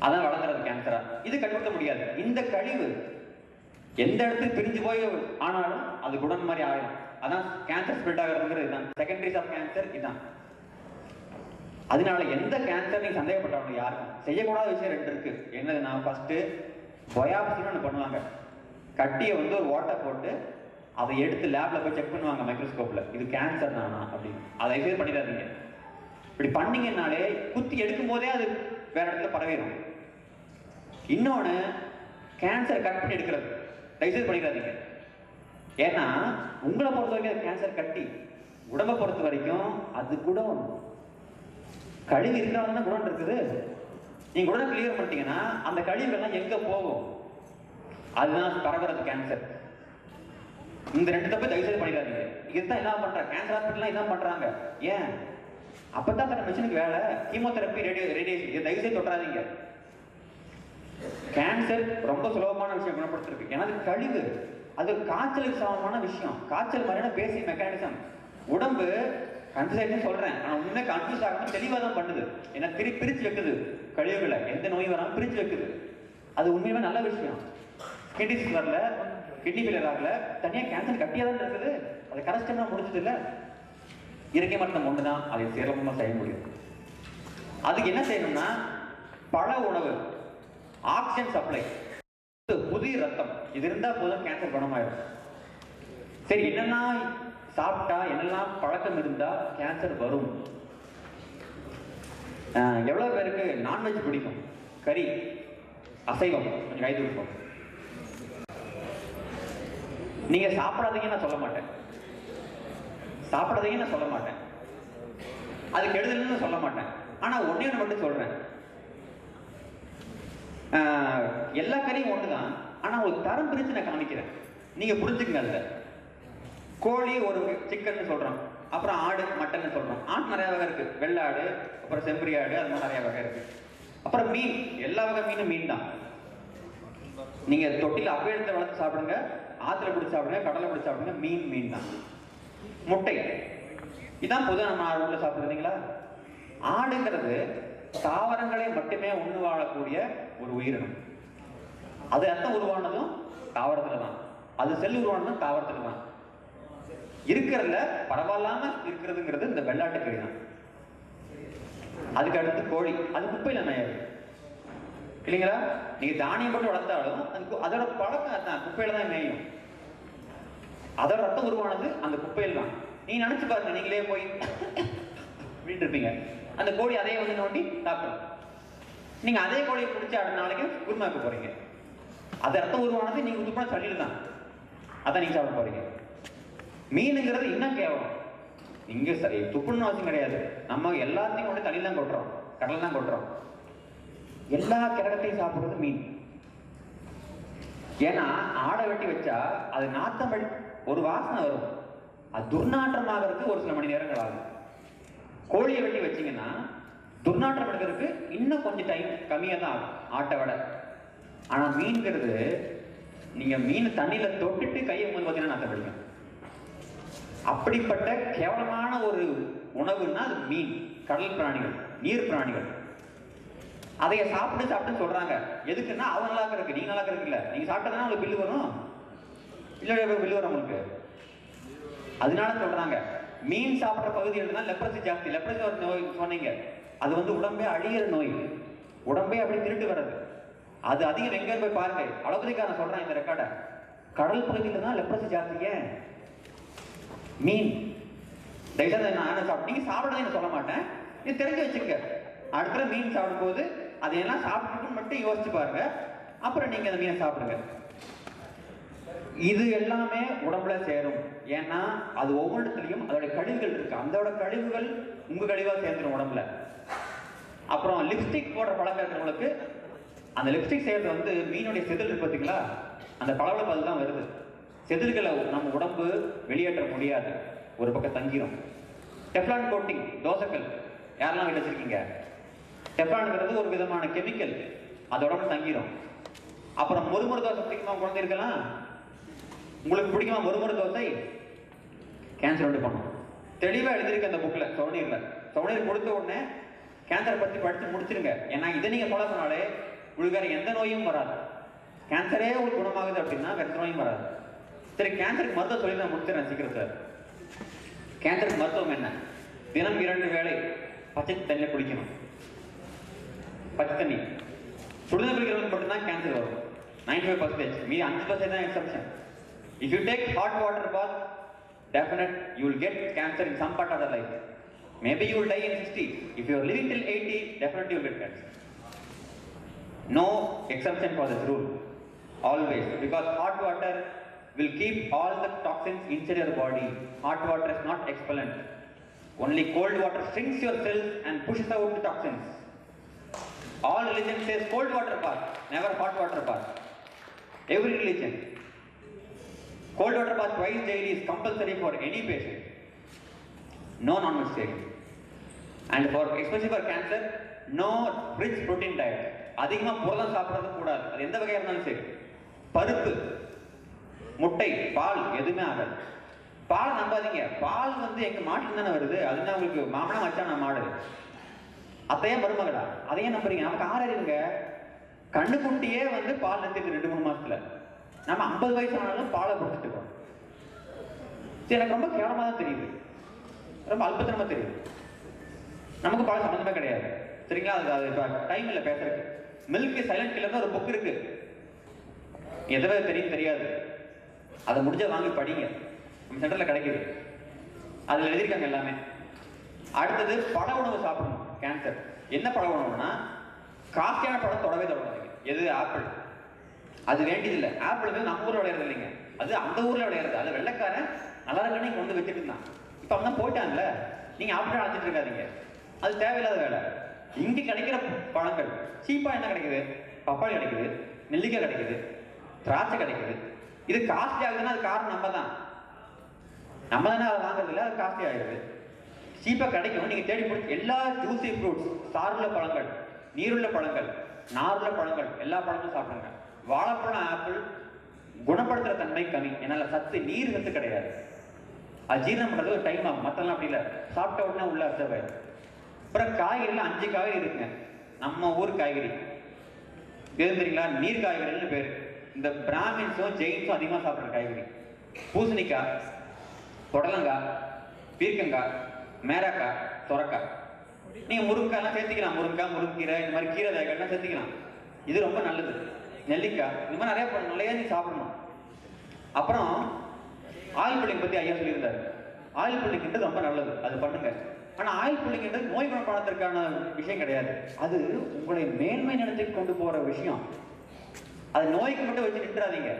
அதான் வளர்ந்துறது கேன்சரா. இது கட்டுப்படுத்த முடியாது. இந்த கழிவு எந்த இடத்துக்கு பிரிஞ்சு போய் ஆனாலும் அது குடன் மாதிரி ஆயிடும். அதான் கேன்சர் ஸ்ப்ரெட் ஆகிறதுங்கிறது இதுதான். செகண்டரிஸ் ஆஃப் கேன்சர் இதுதான். அதனால எந்த கேன்சர் நீங்க சந்தேகப்பட்டவங்க யாருக்கும் செய்யக்கூடாத விஷயம் 2 இருக்கு. என்னதுன்னா, ஃபர்ஸ்ட் பயாப்சின்னு ஒன்று பண்ணுவாங்க. கட்டியை வந்து ஒரு ஓட்டை போட்டு அதை எடுத்து லேப்ல போய் செக் பண்ணுவாங்க மைக்ரோஸ்கோப்ல, இது கேன்சர் தானா அப்படின்னு. அதை எதுவும் பண்ணிடாதீங்க. இப்படி பண்ணீங்கன்னாலே குத்தி எடுக்கும் போதே அது வேற இடத்துல பரவிடும். இன்னொன்னு, கேன்சர் கட் பண்ணி எடுக்கிறது தயவுசெய்து பண்ணிடாதீங்க. ஏன்னா உங்களை பொறுத்த வரைக்கும் அது கேன்சர் கட்டி, உடம்பை பொறுத்த வரைக்கும் அது குடம். கழிவு இருக்கிறாங்க குடம் இருக்குது. நீங்க குடம் கிளியர் பண்ணிட்டீங்கன்னா அந்த கழிவுகள்லாம் எங்க போகும்? அதுதான் பரவுறது கேன்சர். இந்த 2 தப்பு தயவுசெய்து பண்ணிடாதீங்க. இதுதான் எல்லாம் பண்றாங்க கேன்சர் ஹாஸ்பிட்டல்லாம் இதான் பண்றாங்க. ஏன்? அப்பதான் தர மிஷினுக்கு வேலை. கீமோதெரப்பி, ரேடியேஷன் இதை தயவுசெய்து தொட்டாதீங்க. கேன்சர் ரொம்ப சுலபமான விஷயம் குணப்படுத்துறதுக்கு. ஏன்னா அது கழிவு, அது காய்ச்சலுக்கு சமமான விஷயம். காய்ச்சல் மாதிரியான பேசிக் மெக்கானிசம். உடம்பு கன்ஃபியூஸ் சொல்றேன், ஆனா உண்மை கன்ஃபியூஸ் ஆகாம தெளிவா தான் பண்ணுது. ஏன்னா பிரிச்சு வைக்குது கழிவுகளை, எந்த நோய் வராமல் பிரிச்சு வைக்குது. அது உண்மையுமே நல்ல விஷயம். கிட்னி வரல, கிட்னி ஃபெயிலியர் ஆகல, தனியா கேன்சர் கட்டியா தான் இருக்குது. அதை கரெக்டா முடிஞ்சது இல்ல. இயற்கை மருத்துவம் ஒண்ணுதான் அதை சிறப்பமா செய்ய முடியும். அதுக்கு என்ன செய்யணும்னா, பழ உணவு, ஆக்சிஜன் சப்ளை, புதிய ரத்தம், இது இருந்தா போதும் கேன்சர் குணமாயிடும். சரி, என்னெல்லாம் சாப்பிட்டா, என்னெல்லாம் பழக்கம் இருந்தா கேன்சர் வரும்? எவ்வளவு பேருக்கு நான்வெஜ் பிடிக்கும்? கறி, அசைவம் கொஞ்சம் கைது இருக்கும். நீங்க சாப்பிடாதீங்கன்னு நான் சொல்ல மாட்டேன், சாப்பிடாதீங்கன்னு நான் சொல்ல மாட்டேன், அது கெடுதல்னு சொல்ல மாட்டேன். ஆனா ஒன்னே ஒன்று மட்டும் சொல்றேன், எல்லா கறியும் ஒண்ணுதான். ஆனா ஒரு தரம் பிரிச்சு நான் காமிக்கிறேன், நீங்க புரிஞ்சுக்கங்க. அதுல கோழி ஒரு சிக்கன் சொல்றோம், அப்புறம் ஆடு மட்டன் சொல்றோம். ஆடு நிறைய வகை இருக்கு, வெள்ளாடு, அப்புறம் செம்பரி ஆடு, அது மாதிரி நிறைய வகை இருக்கு. அப்புறம் மீன், எல்லா வகை மீனும் மீன் தான். நீங்க தொட்டில அப்பேடத்தை வளர்த்து சாப்பிடுங்க, ஆத்துல பிடிச்சி சாப்பிடுங்க, கடலை பிடிச்சி சாப்பிடுங்க, மீன் மீன் தான். முட்டை, இதான் பொதுவாக நம்ம ஆடு சாப்பிடுறீங்களா? ஆடுங்கிறது தாவரங்களை மட்டுமே உண்ணு வாழக்கூடிய ஒரு உயிரினம். அது ரத்தம் உருவானதும் தாவரத்துல தான், அது செல் உருவானதும் தாவரத்துல தான். இருக்கிறதுல பரவாயில்லாம இருக்கிறதுங்கிறது இந்த வெள்ளாட்டு கறி தான். அதுக்கு அடுத்து கோழி, அது குப்பையில மேயாது இல்லைங்களா? நீங்க தானியம் போட்டு வளர்த்தாலும் அதோட பழக்கம் தான் குப்பையில தான் மேயும். அதோட ரத்தம் உருவானது அந்த குப்பையில் தான். நீங்க நினைச்சு பாருங்க, நீங்களே போய் வீட்டு இருப்பீங்க, அந்த கோழி அதே வந்து நோண்டி சாப்பிடும். நீங்க அதே கோழியை பிடிச்சி அடுத்த நாளைக்கு குருமாக்க போறீங்க. அது ரத்தம் உருவானது நீங்க துப்புனா சளியில தான், அதான் நீங்க சாப்பிட போறீங்க. மீனுங்கிறது இன்னும் கேவலம். இங்க துப்புன்னு அவசியம் கிடையாது, நம்ம எல்லாத்தையும் கொண்டு தண்ணியில் தான் கொட்டுறோம், கடல் தான் கொட்டுறோம். எல்லா கிரகத்தையும் சாப்பிடுறது மீன். ஏன்னா ஆடை வெட்டி வச்சா அது நாத்தம் ஒரு வாசனை வரும், அது துர்நாற்றம் ஆகிறதுக்கு ஒரு சில மணி நேரங்கள் ஆகும். கோழியை வெட்டி வச்சீங்கன்னா துர்நாற்றம் எடுக்கிறதுக்கு இன்னும் கொஞ்சம் டைம் கம்மியாக தான் ஆகும் ஆட்டை விட. ஆனா மீன்கிறது நீங்க மீன் தண்ணியில தொட்டுட்டு கையை வந்து பார்த்தீங்கன்னா நாத்தம் பிடிக்கும். அப்படிப்பட்ட கேவலமான ஒரு உணவுன்னா அது மீன். கடல் பிராணிகள், நீர் பிராணிகள் அதைய சாப்பிட்டு சொல்றாங்க. எதுக்குன்னா அவன் நல்லா இருக்கு, நீங்க நல்லா இருக்கு இல்ல, நீங்க சாப்பிட்டதுன்னா உங்களுக்கு பில்லு வரும் இல்ல, பில்லு வரும் உங்களுக்கு. அதனால சொல்றாங்க மீன் சாப்பிட்ற பகுதி இருந்தால் லெப்ரசி ஜாஸ்தி. லெப்ரசி ஒரு நோய் சொன்னீங்க, அது வந்து உடம்பே அழியிற நோய், உடம்பே அப்படி திருட்டு வர்றது. அது அதிகம் எங்க போய் பாருங்க. அளவுக்கான சொல்றேன் இந்த ரெக்கார்டை, கடல் பகுதியில தான் லெப்ரசி ஜாஸ்தி. ஏன்? மீன். தயவுசெய்து நான் சாப்பிட்டு நீங்க சாப்பிடுறதை சொல்ல மாட்டேன், இது தெரிஞ்சு வச்சுக்க. அடுத்த மீன் சாப்பிடும் போது அதையெல்லாம் சாப்பிட்டுன்னு மட்டும் யோசிச்சு பாருங்க, அப்புறம் நீங்க அந்த மீனை சாப்பிடுங்க. இது எல்லாமே உடம்புல சேரும். ஏன்னா அது ஒவ்வொருத்திலையும் அதோட கழிவுகள் இருக்கு, அதோட கழிவுகள் உங்க கழிவா சேர்ந்துடும் உடம்புல. அப்புறம் லிப்ஸ்டிக் போடுற பழக்கம் இருக்கிறவங்களுக்கு அந்த லிப்ஸ்டிக் செய்யறது வந்து மீனுடைய செதில் இருக்கு பார்த்தீங்களா, அந்த பளபளப்பு அதுதான் வருது. செதில்களை நம்ம உடம்பு வெளியேற்ற முடியாது, ஒரு பக்கம் தங்கிரும். டெஃப்லான் கோட்டிங் தோசைகள் யாரெல்லாம் வீட்டு வச்சிருக்கீங்க? டெஃப்லான்ங்கிறது ஒரு விதமான கெமிக்கல், அதோட தங்கிரும். அப்புறம் மொறுமொறு தோசை பிடிக்குமா குழந்தைருக்கலாம்? உங்களுக்கு பிடிக்குமா மொறுமொறு தோசை? கேன்சர் உண்டு பண்ணும். தெளிவா எழுதியிருக்கு அந்த புக்ல, சவுனீர்ல. சவுனீர் கொடுத்த உடனே கேன்சரை பற்றி படித்து முடிச்சிருங்க. ஏன்னா இதை நீங்கள் ஃபாலோ பண்ணாலே உங்களுக்கு வேறு எந்த நோயும் வராது. கேன்சரே உங்களுக்கு குணமாகுது அப்படின்னா வேறு நோயும் வராது. சரி, கேன்சருக்கு மருத்துவம் சொல்லி நான் முடிச்சிடறேன் சீக்கிரம் சார். கேன்சருக்கு மருத்துவம் என்ன? தினம் 2 வேளை பச்சை தண்ணியில் குடிக்கணும். பச்சை தண்ணி சுடுதண்ணி குடிக்கிறவங்களுக்கு மட்டும்தான் கேன்சர் வரும். 95%. மீதி 5% தான் exception. If you take hot water bath, definite you will get cancer in some part of the life. Maybe you will die in 60. If you are living till 80, definitely you will get cancer. No exception for this rule. Always, because hot water will keep all the toxins inside your body. Hot water is not expellent. Only cold water shrinks your cells and pushes out the toxins. All religion says cold water bath, never hot water bath. Every religion. Cold water bath twice daily is compulsory for any patient. No non-vegetarian. And for especially for cancer, no rich protein diet. அதிகமாக புரதம் சாப்பிட்றது கூடாது. அது எந்த வகையாக இருந்தாலும் சரி. பருப்பு, முட்டை, பால் எதுவுமே ஆகாது. பால் நம்பாதீங்க. பால் எங்கள் மாட்டில் தானே வருது. அதுதான் உங்களுக்கு மாமனா வச்சா நான் மாடு அத்தையே மருமகளா அதையே நம்புறீங்க. நமக்கு 6 அறிவுங்க. கண்ணுக்குட்டியே பால் நிறுத்திட்டு 2-3 மாசத்துல. நம்ம 50 வயசு ஆனாலும் பாலை கொடுத்துட்டு இருக்கோம். சரி, எனக்கு ரொம்ப கேவலமாக தான் தெரியுது, ரொம்ப அல்பத்தனமாக தெரியுது. நமக்கு பால் சம்மந்தமே கிடையாது. சரிங்களா? அது டைம் இல்லை பேசுறதுக்கு. மில்க் சைலண்ட் கில்லர் ஒரு புக் இருக்கு. எதவே தெரியும் தெரியாது. அதை முடிஞ்ச வாங்கி படிங்க. நம்ம சென்டர்ல கிடைக்குது. அதில் எழுதியிருக்காங்க எல்லாமே. அடுத்தது பழ உணவு சாப்பிடணும். கேன்சர் என்ன பழ உணவுனா, காஸ்ட்லியான பழம் தொடவே தொடங்காதீங்க. எது? ஆப்பிள். அது வேண்டியதில்லை. ஆப்பிள் நம்ம ஊரில் விளையாடுறது இல்லைங்க, அது அந்த ஊரில் விளையாடுறது. அது வெள்ளைக்காரன் நல்லா இருக்கணும் வச்சுட்டு இருந்தான். இப்போ அவன் தான் போயிட்டான்ல. நீங்கள் ஆப்பிள் அழைச்சிட்டு இருக்காதீங்க, அது தேவையில்லாத வேலை. இங்கே கிடைக்கிற பழங்கள் சீப்பாக என்ன கிடைக்குது? பப்பாளி கிடைக்குது, நெல்லிக்காய் கிடைக்குது, திராட்சை கிடைக்குது. இது காஸ்ட்லி ஆகுதுன்னா அது காரணம் நம்ம தான். நம்ம தானே அதை வாங்குறதில்ல, அது காஸ்ட்லி ஆகிடுது. சீப்பாக கிடைக்கும். நீங்கள் தேடி பிடிச்சி எல்லா ஜூசி ஃப்ரூட்ஸ், சாறுள்ள பழங்கள், நீருள்ள பழங்கள், நாருள்ள பழங்கள், எல்லா பழங்களும் சாப்பிடுங்க. வாழைப்பழம், ஆப்பிள் குணப்படுத்துகிற தன்மை கம்மி. என்னால் சத்து, நீர் சத்து கிடையாது. அது ஜீரணம் பண்ணுறது ஒரு டைம் ஆகும். மற்றெல்லாம் அப்படி இல்லை, சாப்பிட்ட உடனே உள்ள அர்த்தம். அப்புறம் காய்கறியில் 5 காய்கறி இருக்குங்க. நம்ம ஊர் காய்கறி எது தெரியுங்களா? நீர் காய்கறின்னு பேர். இந்த பிராமின்ஸும் ஜெயின்ஸும் அதிகமாக சாப்பிட்ற காய்கறி: பூசணிக்காய், புடலங்காய், பீர்க்கங்காய், மேராக்காய், சொரக்காய். நீங்கள் முருங்கைக்காய்லாம் சேர்த்துக்கலாம். முருங்கீரை, இந்த மாதிரி கீரை வகைகள்லாம் சேர்த்துக்கலாம். இது ரொம்ப நல்லது. நெல்லிக்காய், இந்த மாதிரி நிறைய நீ சாப்பிடணும். அப்புறம் ஆயில் புல்லிங் பற்றி ஐயா சொல்லியிருந்தாரு. ஆயில் புல்லிங்கிறது ரொம்ப நல்லது, அது பண்ணுங்க. ஆனால் ஆயில் புல்லிங்கிறது நோய் குணப்படுத்துறதுக்கான விஷயம் கிடையாது. அது உங்களை மேன்மை நிலைக்கு கொண்டு போகிற விஷயம். அது நோய்க்கு மட்டும் வச்சு நின்றாதீங்க.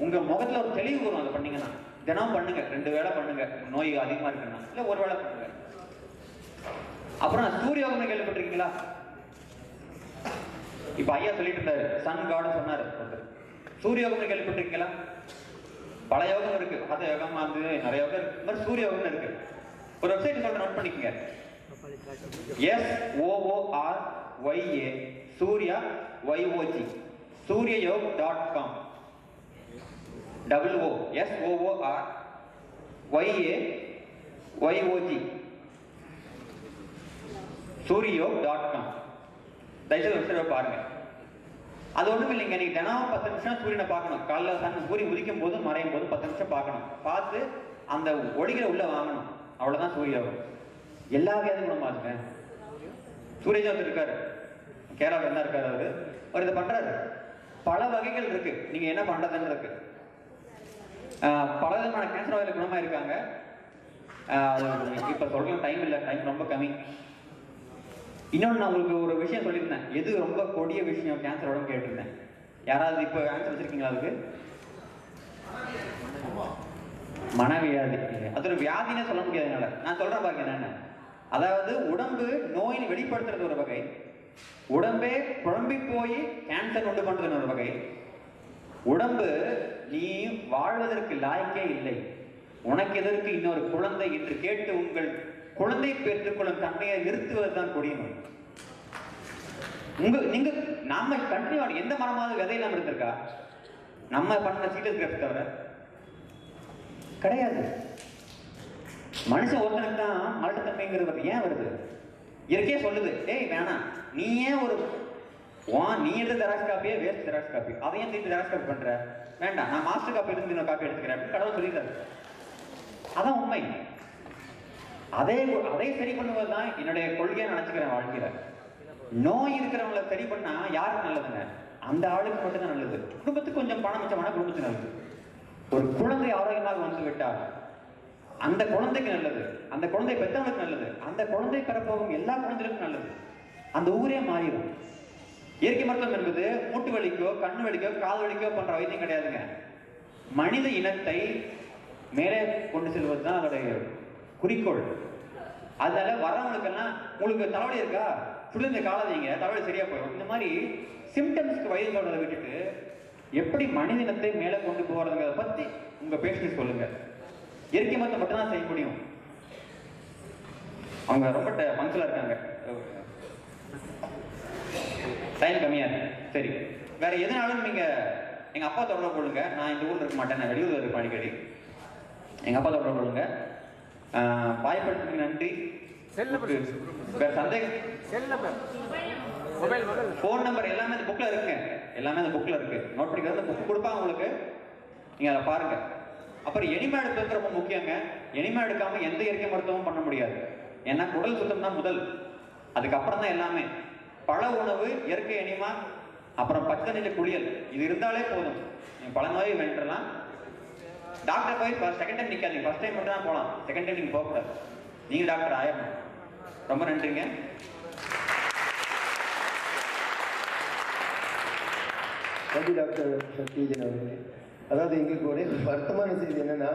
உங்கள் முகத்தில் ஒரு தெளிவு வரும் அதை பண்ணீங்கன்னா. தினம் பண்ணுங்க, 2 வேளை பண்ணுங்க. நோய் அதிகமாக இருக்குன்னா இல்லை 1 வேளை பண்ணுங்க. அப்புறம் சூரியோகம் கேள்விப்பட்டிருக்கீங்களா? இப்ப ஐயா சொல்லிட்டு இருந்தாரு, சன் காட் சொன்னாரு. சூரியோகம் கேள்விப்பட்டிருக்கீங்களா? பல யோகம் இருக்கு. ஹத யோகம், நிறைய யோகம் இருக்கு. இந்த மாதிரி சூரிய யோகம் இருக்கு. ஒரு வெப்சைட் சொல்ற, நோட் பண்ணிக்கங்க. SOORYA Surya YOG suryayog.com SOORYA YOG suryayog.com. தயவுசெய்து வெப்சைட் பாருங்க. அது ஒன்றும் இல்லைங்க. நீங்க தினம் 10 நிமிஷம் சூரியனை பார்க்கணும். காலைல சூரியன் உதிக்கும் போது மறையும் போது 10 நிமிஷம் பார்க்கணும். பார்த்து அந்த ஒளிகளை உள்ள வாங்கணும். அவ்வளவுதான் சூரியோகம். எல்லா வியாதியும் குணமாகுங்க. சூரியஜோத் இருக்காரு, கேரளாவில் என்ன இருக்காரு, அவர் இதை பண்றாரு. பல வகைகள் இருக்கு, நீங்க என்ன பண்றதுன்னு இருக்கு. பல விதமான கேன்சர் வகையில் குணமா இருக்காங்க. இப்ப சொல்ற டைம் இல்லை, டைம் ரொம்ப கம்மி. இன்னொன்று நான் உங்களுக்கு ஒரு விஷயம் சொல்லியிருந்தேன். எது ரொம்ப கொடிய விஷயம் கேன்சரோட கேட்டிருந்தேன். யாராவது இப்போ ஆன்சர் வச்சிருக்கீங்களா? அதுக்கு மனவியாதி. அது ஒரு வியாதினே சொல்ல முடியாதுனால நான் சொல்றேன் பாருங்க என்னென்ன. அதாவது உடம்பு நோயினை வெளிப்படுத்துறது ஒரு வகை, உடம்பே குழம்பி போய் கேன்சர் உண்டு பண்றது ஒரு வகை. உடம்பு நீ வாழ்வதற்கு லாய்க்கே இல்லை, உனக்கு எதற்கு இன்னொரு குழந்தை என்று கேட்டு உங்கள் குழந்தை பெற்றுக்கொள்ளும் தன்மையை நிறுத்துவதுதான் கொடிய நோய். நீங்க நாம கண்டினியூ எந்த மரமாவது விதை இல்லாம இருந்திருக்கா? நம்ம பண்ண சீரியஸ் கிராஃப்ட் தவிர கிடையாது. மனுஷன் ஒருத்தனுக்கு தான் மலட்டுத்தன்மைங்கிறது ஏன் வருது? இயற்கையே சொல்லுது, ஏய் வேணாம், நீ ஏன் நீ எடுத்த ஜெராக்ஸ் காப்பியே வேஸ்ட் ஜெராக்ஸ் காப்பி, அதையும் திருப்பி ஜெராக்ஸ் காப்பி பண்ற, வேண்டாம் நான் மாஸ்டர் காப்பி எடுத்து இன்னொரு காப்பி எடுத்துக்கிறேன் அப்படின்னு கடவுள் சொல்லிடுறாரு. அதான் உண்மை. அதே சரி பண்ணுவது தான் என்னுடைய கொள்கையை நினைச்சுக்கிறேன் வாழ்க்கையில. நோய் இருக்கிறவங்களை சரி பண்ணா யாருக்கு நல்லதுங்க? அந்த ஆளுக்கு மட்டும்தான் நல்லது. குடும்பத்துக்கு கொஞ்சம் பணம் மிச்சமான குடும்பத்துக்கு நல்லது. ஒரு குழந்தை ஆரோக்கியமாக வந்து விட்டால் அந்த குழந்தைக்கு நல்லது, அந்த குழந்தை பெற்றவங்களுக்கு நல்லது, அந்த குழந்தை பெறப்போகும் எல்லா குழந்தைகளுக்கும் நல்லது. அந்த ஊரே மாறிடும். இயற்கை மருத்துவம் என்பது மூட்டு வலிக்கோ கண்ணு வலிக்கோ கால் வலிக்கோ பண்ற வைத்தியம் கிடையாதுங்க. மனித இனத்தை மேலே கொண்டு செல்வதுதான் அதோடைய குறிக்கோள். அதனால வரவங்களுக்கெல்லாம் உங்களுக்கு தலைவலி இருக்கா, சுடுந்த காலதீங்க, தலைவலி சரியா போயிடும். இந்த மாதிரி சிம்டம்ஸ்க்கு வைத்தியம் சொல்றதை விட்டுட்டு எப்படி மனித இனத்தை மேலே கொண்டு போறதுங்கிறத பத்தி உங்க பேஷண்ட் சொல்லுங்க. இயற்கை மருத்துவம் மட்டும்தான் செய்ய முடியும். அவங்க ரொம்ப பங்க்சுவலா இருக்காங்க, டைம் கம்மியா இருக்கு. சரி, வேற எதுனாலும் நீங்க எங்க அப்பா தொடர்பு கொள்ளுங்க. நான் இந்த ஊர்ல இருக்க மாட்டேன், நான் வெளியூர்ல இருப்பேன் அடிக்கடி. எங்க அப்பா தொடர்பு கொள்ளுங்க. வாய்ப்புக்கு நன்றி. வேற சந்தேகம்? போன் நம்பர் எல்லாமே அந்த புக்ல இருக்குங்க, எல்லாமே அந்த புக்ல இருக்கு. நோட் பண்ணிக்கிறது புக் கொடுப்பாங்க உங்களுக்கு, நீங்க அதை பாருங்க. அப்புறம் எனிமா எடுப்பது ரொம்ப முக்கியங்க. எனிமா எடுக்காம எந்த இயற்கை மருத்துவமும் பண்ண முடியாது. ஏன்னா குடல் சுத்தம் தான் முதல், அதுக்கப்புறம் தான் எல்லாமே. பழ உணவு, இயற்கை எனிமா, அப்புறம் பச்சை நெஞ்ச குளியல், இது இருந்தாலே போதும். நீங்க பல நோயை வென்றலாம். டாக்டர் போய் செகண்ட் டைம் நிக்காதீங்க, ஃபர்ஸ்ட் டைம் மட்டும் தான் போகலாம், செகண்ட் டைம் நீங்க போகக்கூடாது. நீங்க டாக்டர் ஆயிரணும். ரொம்ப நன்றிங்க. நன்றி டாக்டர் சத்யஜன் அவர்களே. அதாவது எங்களுக்கு ஒரே வருத்தமான செய்தி என்னன்னா,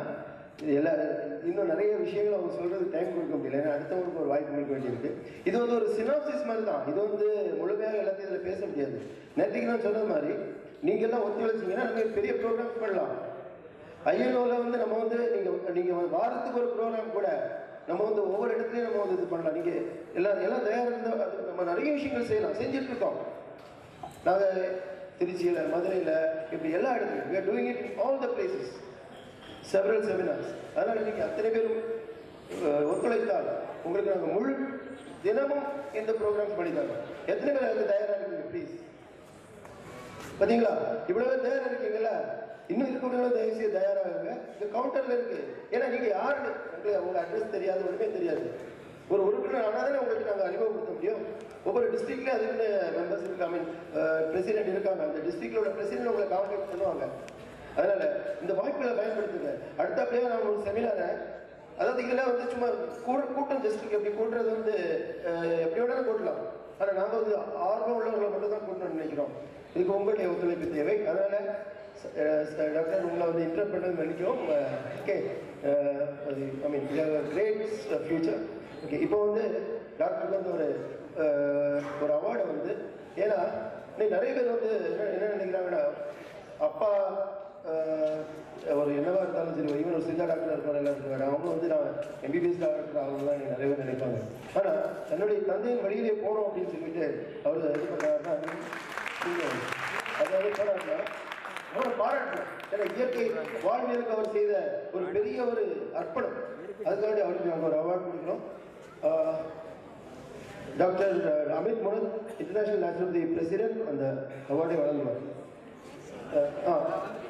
இன்னும் நிறைய விஷயங்கள் அவங்க சொல்றது டைம் கொடுக்க முடியல, ஏன்னா அடுத்தவங்களுக்கு ஒரு வாய்ப்பு கொடுக்க வேண்டியிருக்கு. இது ஒரு சினாப்சிஸ் மாதிரி தான், இது முழுமையாக எல்லாத்தையும் இதில் பேச முடியாது. நேற்றுக்கு நான் சொன்ன மாதிரி நீங்க எல்லாம் ஒத்துழைச்சிங்கன்னா நம்ம பெரிய ப்ரோக்ராம் பண்ணலாம். ஐஎன்ஓவில் நம்ம நீங்கள் வாரத்துக்கு ஒரு ப்ரோக்ராம் கூட நம்ம ஒவ்வொரு இடத்துலையும் நம்ம இது பண்ணலாம். நீங்கள் எல்லாம் தயாராக இருந்தால் அது நம்ம நிறைய விஷயங்கள் செய்யலாம், செஞ்சுட்டு இருக்கோம். நாங்கள் திருச்சியில், மதுரையில், இப்படி எல்லா இடத்துலையும் we are doing it in all the places, several seminars. அதனால் நீங்கள் அத்தனை பேரும் ஒத்துழைத்தால் உங்களுக்கு நாங்கள் முழு தினமும் இந்த ப்ரோக்ராம்ஸ் பண்ணித்தாங்க. எத்தனை பேர் அதுக்கு தயாராக இருக்கீங்க ப்ளீஸ்? பார்த்தீங்களா, இவ்வளோ தயாராக இருக்கீங்களா? இன்னும் இருக்கவங்களும் தயவுசெய்து தயாராகுங்க. இந்த கவுண்டரில் இருக்கு. ஏன்னா நீங்கள் யாருன்னு உங்களுக்கு அட்ரஸ் தெரியாது, ஒன்றுமே தெரியாது. ஒரு உறுப்பினர் ஆனால் தானே உங்களுக்கு நாங்கள் அறிமுகப்படுத்த முடியும். ஒவ்வொரு டிஸ்ட்ரிக்ட்லேயும் அதுக்குன்னு மெம்பர்ஸ் இருக்கு, ஐ மீன் பிரசிடென்ட் இருக்காங்க. அந்த டிஸ்ட்ரிக்டோட பிரசிடென்ட் உங்களை கான்டாக்ட் பண்ணுவாங்க. அதனால இந்த வாய்ப்புகளை பயன்படுத்துங்க. அடுத்தபடியாக நான் ஒரு செமினாரை, அதாவது இதெல்லாம் சும்மா கூட்டம் ஜஸ்ட் எப்படி கூட்டுறது எப்படி வேணாலும் கூட்டலாம். ஆனால் நாங்கள் ஆர்வம் உள்ளவர்களை மட்டும் தான் கூட்டணும்னு நினைக்கிறோம். இதுக்கு உங்களுடைய ஒத்துழைப்பு தேவை. அதனால டாக்டர் உங்களை இன்டர்வியூ பண்ணது நினைக்கிறோம். ஓகே, ஐ மீன் கிரேட் ஃபியூச்சர். ஓகே, இப்போ டாக்டருக்கு ஒரு அவார்டு ஏன்னா நிறைய பேர் என்ன நினைக்கிறாங்கன்னா, அப்பா ஒரு என்னவா இருந்தாலும் சரி, ஈவன் ஒரு சித்தா டாக்டர் இருப்பார், எல்லாம் இருக்காரு, அவங்க நான் எம்பிபிஎஸ் டாக்டர் ஆகலாம் நிறைய பேர் நினைப்பாங்க. ஆனால் தன்னுடைய தந்தையின் வழியிலே போகணும் அப்படின்னு சொல்லிட்டு அவர் இது பண்ணாருன்னா, நீங்கள் அதாவது போனாருன்னா அவரை பாராட்டணும். ஏன்னா இயற்கை வாழ்வியலுக்கு அவர் செய்த ஒரு பெரிய ஒரு அர்ப்பணம். அதுக்காண்டி அவருக்கு நாங்கள் ஒரு அவார்டு கொடுக்குறோம். Doctor Amit Munat, international naturopathy president, அந்த அவார்டை வழங்குவார்.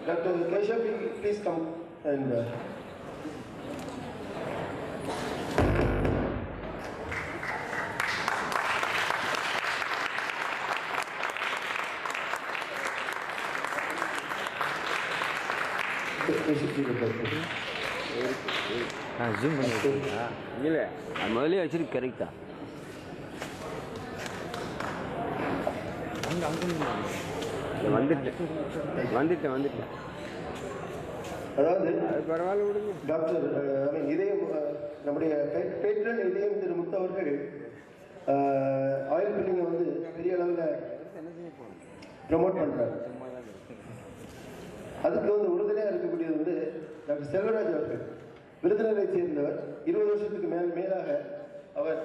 Dr. Keshav, please come and zoom பண்ணி வச்சுருக்கா? இல்லை, அது முதலே வச்சுருக்கு. கரெக்டா? வந்துட்டேன். அதாவது பரவாயில்ல விடுங்க டாக்டர், இதயம், நம்முடைய பேட்ரன் இதயம் திரு முத்து அவர்கள் ஆயில் பில்லிங்கை பெரிய அளவில் ப்ரமோட் பண்ணுறாரு. அதுக்கு உறுதுணையாக இருக்கக்கூடியது டாக்டர் செல்வராஜ் அவர்கள், விருதுநகரை சேர்ந்தவர். 20 வருஷத்துக்கு மேலாக அவர்